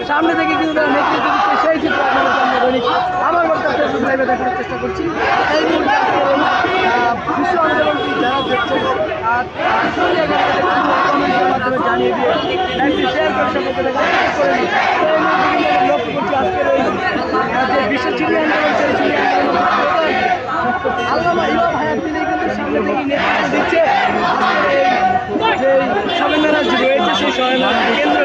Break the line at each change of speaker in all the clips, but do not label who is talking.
সামনে থেকে কিন্তু নেতৃত্ব দিচ্ছে সেই চিত্র আমার লাইভে দেখার চেষ্টা করছি। এই বিশ্ব আন্দোলনটি যারা দেখছেন মাধ্যমে জানিয়ে দিয়ে একটি শেয়ার করে সকলকে লক্ষ্য করছি আজকের এই যে বিশ্ব চিল্লি আন্দোলন সেই চিল্লি আল্লামা ইমাম হায়াত তিনি কিন্তু সামনে থেকে নেতৃত্ব দিচ্ছে যে সম্মেলন রয়েছে সেই সম্মেলন কেন্দ্র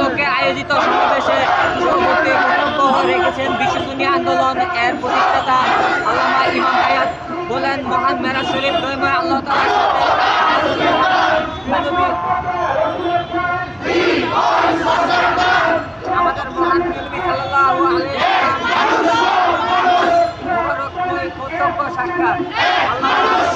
করে
আয়োজিত সমাবেশে সভাপতি বক্তব্য রেখেছেন বিশ্ব সুন্নি আন্দোলন এর প্রতিষ্ঠাতা আল্লামা ইমাম হায়াত বলেন, মহান মেরাজ শরীফ দৈময় আল্লাহ তাআলার আমাদের মহান নবী সাল্লাল্লাহু আলাইহি ওয়াসাল্লাম কর্তব্য সাক্ষাৎ মহান মেরাজ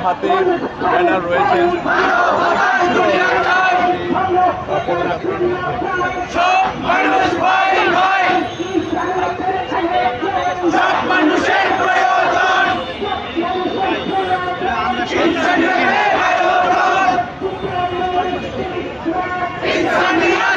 হাতে ব্যানার রয়েছে। সব মানুষ ভাই ভাই, সব মানুষের প্রয়োজন, ইনসানিয়তের আয়োজন, ইনসানিয়ত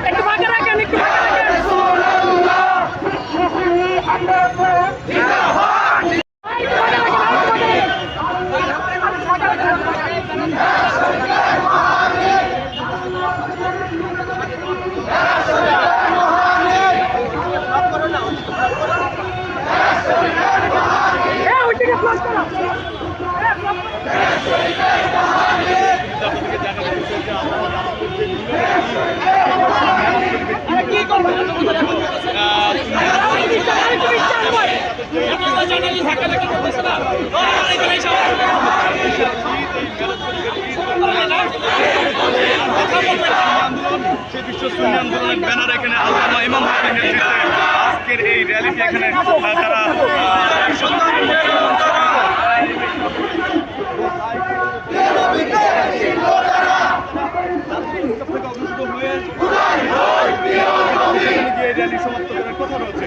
একটু ফাঁকা রাখেন, একটু ফাঁকা রাখেন।
সেই বিশ্ব সুন্নি আন্দোলনের ব্যানার এখানে আল্লামা ইমাম হায়াতের নেতৃত্বে আজকের এই র্যালিটি এখানে তারা র্যালি সমাপ্ত করার কথা রয়েছে।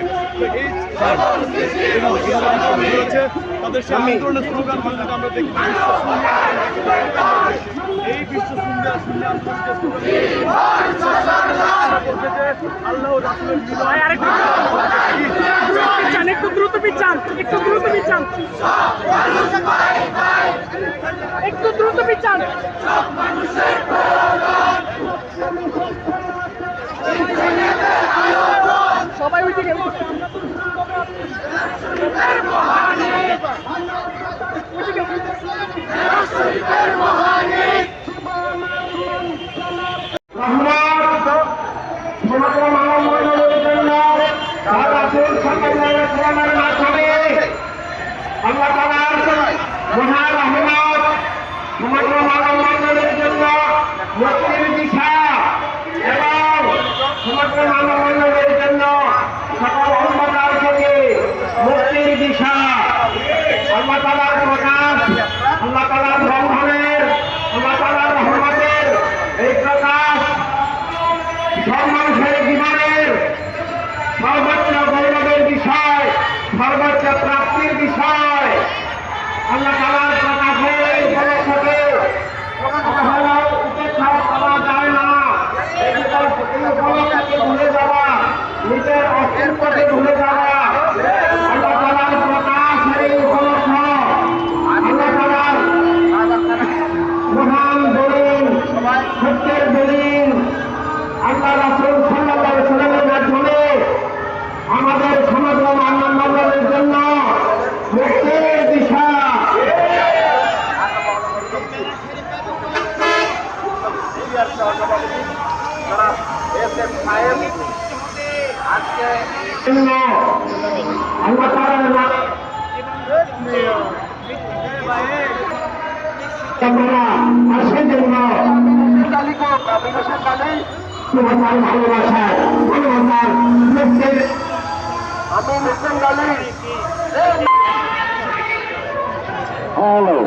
তাদের সেই আন্দোলনের স্লোগান আমরা দেখি এই বিশ্ব সুন্দর আল্লাহ রাসূলের মিলাদ
একটু দ্রুত পিছান, একটু দ্রুত পিছান, একটু দ্রুত পিছান। সবাই উঠে গেল।
আল্লাহ তাআলার মহান রহমত সমগ্র মানব মণ্ডলের জন্য মুক্তির দিশা এবং সমগ্র মানব মণ্ডলের জন্য সকল অন্ধকার থেকে মুক্তির দিশা। আল্লাহ তাআলার প্রকাশ, আল্লাহ তাআলার বন্ধনের, আল্লাহ তাআলার রহমতের এই প্রকাশ সব মানুষের জীবনের সর্বোচ্চ গৌরবের বিষয়, সর্বোচ্চ প্রাপ্তির বিষয়। আল্লাহ তাআলার প্রকাশের উপলক্ষে উপেক্ষা করা যায় না। এই উপলক্ষকে ভুলে যাওয়া, নিজের অস্তিত্বকে ভুলে যাওয়া। আল্লাহ তাআলার প্রকাশের এই উপলক্ষ, আল্লাহ তাআলার মহান দলিল, সত্যের দলিল আল্লাহ রাসূল সাল্লাল্লাহু আলাইহি ওয়াসাল্লামের মাধ্যমে আমাদের সমগ্র মানব মণ্ডলের জন্য মুক্তির দিশা। আল্লাহ তাআলার নামে আর সেজন্য তোমার ভালোবাসায় মানবতার মুক্তির আমি মুসলিম গালি হ্যালো